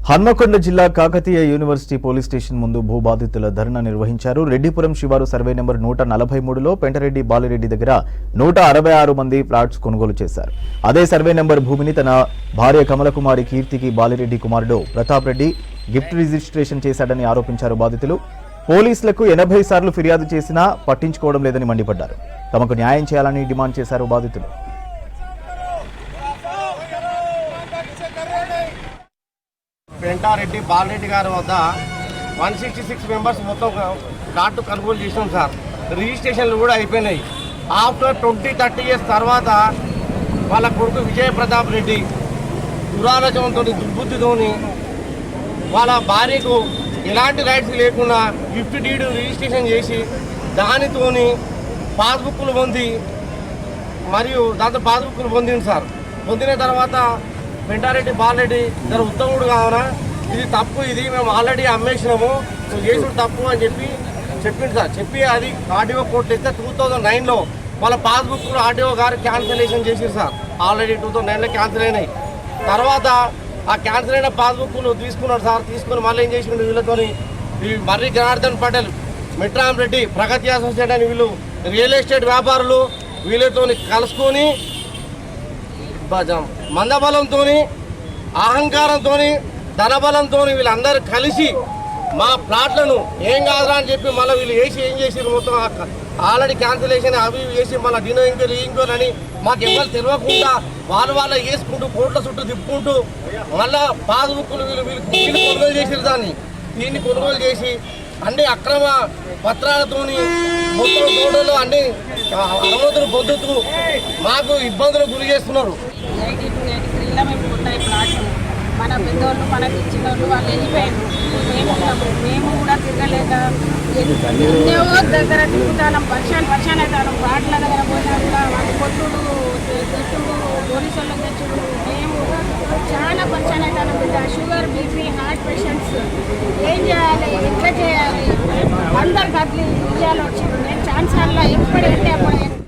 హన్మకొండ జిల్లా Kakatiya university police station ముందు భూబాధితుల ధర్నా నిర్వహించారు. రెడ్డిపురం శివారు సర్వే నెంబర్ 143లో పెంటరెడ్డి బాలిరెడ్డి దగ్గర 166 మంది ఫ్లాట్స్ కొనుగోలు చేశారు. అదే సర్వే నెంబర్ భూమిని తన భార్య కమలకుమారి కీర్తికి బాలిరెడ్డి కుమారుడు ప్రతాప్ రెడ్డి గిఫ్ట్ రిజిస్ట్రేషన్ చేశాడని ఆరోపించారు బాధితులు. పోలీసులకు 80 సార్లు ఫిర్యాదు చేసినా పట్టించుకోవడం లేదని మండిపడ్డారు. తమకు న్యాయం చేయాలని డిమాండ్ చేశారు బాధితులు. పెంటారెడ్డి బాలరెడ్డి గారి వద్ద 166 మెంబర్స్ మొత్తం ప్లాట్ కొనుగోలు చేసినాం సార్. రిజిస్ట్రేషన్లు కూడా అయిపోయినాయి. ఆఫ్టర్ 20-30 ఇయర్స్ తర్వాత వాళ్ళ కొడుకు విజయ ప్రతాప్ రెడ్డి దురాలోచనతో దుర్బుద్ధితో వాళ్ళ భార్యకు ఎలాంటి రైట్స్ లేకుండా గిఫ్ట్ డీడ్ రిజిస్ట్రేషన్ చేసి దానితోని పాస్బుక్లు పొంది మరియు దాంతో పాస్బుక్లు పొందింది సార్. పొందిన తర్వాత పెంటారెడ్డి బాలరెడ్డి జర ఉత్తముడు కావున ఇది తప్పు, ఇది మేము ఆల్రెడీ అమ్మేసినాము, నువ్వు చేసుడు తప్పు అని చెప్పింది సార్. చెప్పి అది ఆర్డీఓ కోర్టు ఇస్తే 2009లో వాళ్ళ పాస్బుక్లు ఆర్డీఓ గారు క్యాన్సిలేషన్ చేసారు సార్. ఆల్రెడీ 2009లో క్యాన్సిల్ అయినాయి. తర్వాత ఆ క్యాన్సిల్ అయిన పాస్బుక్లు తీసుకున్నారు సార్. తీసుకుని మళ్ళీ ఏం చేసిండు వీళ్ళతోని ఈ మర్రి జనార్దన్ పటేల్, మిట్రామ్ రెడ్డి, ప్రగతి అసోసియేట్ అని వీళ్ళు రియల్ ఎస్టేట్ వ్యాపారులు వీళ్ళతో కలుసుకొని మందబలంతో అహంకారంతో ధనబలంతో వీళ్ళందరూ కలిసి మా ప్లాట్లను ఏం కాదురా అని చెప్పి మళ్ళీ వీళ్ళు ఏం చేసారు మొత్తం ఆల్రెడీ క్యాన్సిలేషన్ అవి వేసి మళ్ళీ డినో ఇంకోరు అని మాకు ఎవరు తెలియకుండా వాళ్ళు వేసుకుంటూ కోట్ల చుట్టూ తిప్పుకుంటూ మళ్ళా పాస్బుక్లు వీళ్ళు కొనుగోలు చేసారు. దీన్ని కొనుగోలు చేసి అన్ని అక్రమ పత్రాలతోని మొత్తం తోటలు అన్ని అనుమతులు పొందుతూ మాకు ఇబ్బందులు గురి చేస్తున్నారు. 82-83లో మేము కొన్నాయి ప్లాట్లు. మన పెద్దోళ్ళు మనకి ఇచ్చిన వాళ్ళు వాళ్ళు వెళ్ళిపోయారు. మేము కూడా తిరగలేక ఎన్నో దగ్గర తిరుగుతాం. వర్షాలు అవుతాను. ప్లాట్ల దగ్గర పోయినా కూడా వాళ్ళు కొట్టుడు తెచ్చుడు పోలీసు వాళ్ళకి తెచ్చుడు. మేము చాలా పరిచయం అవుతాను. బిడ్డ షుగర్, బీపీ, హార్ట్ పేషెంట్స్ ఏం చేయాలి, ఎట్లా చేయాలి, అందరు కదిలి విజయాలు వచ్చింది. నేను ఛాన్సార్లో ఎప్పుడంటే అప్పుడు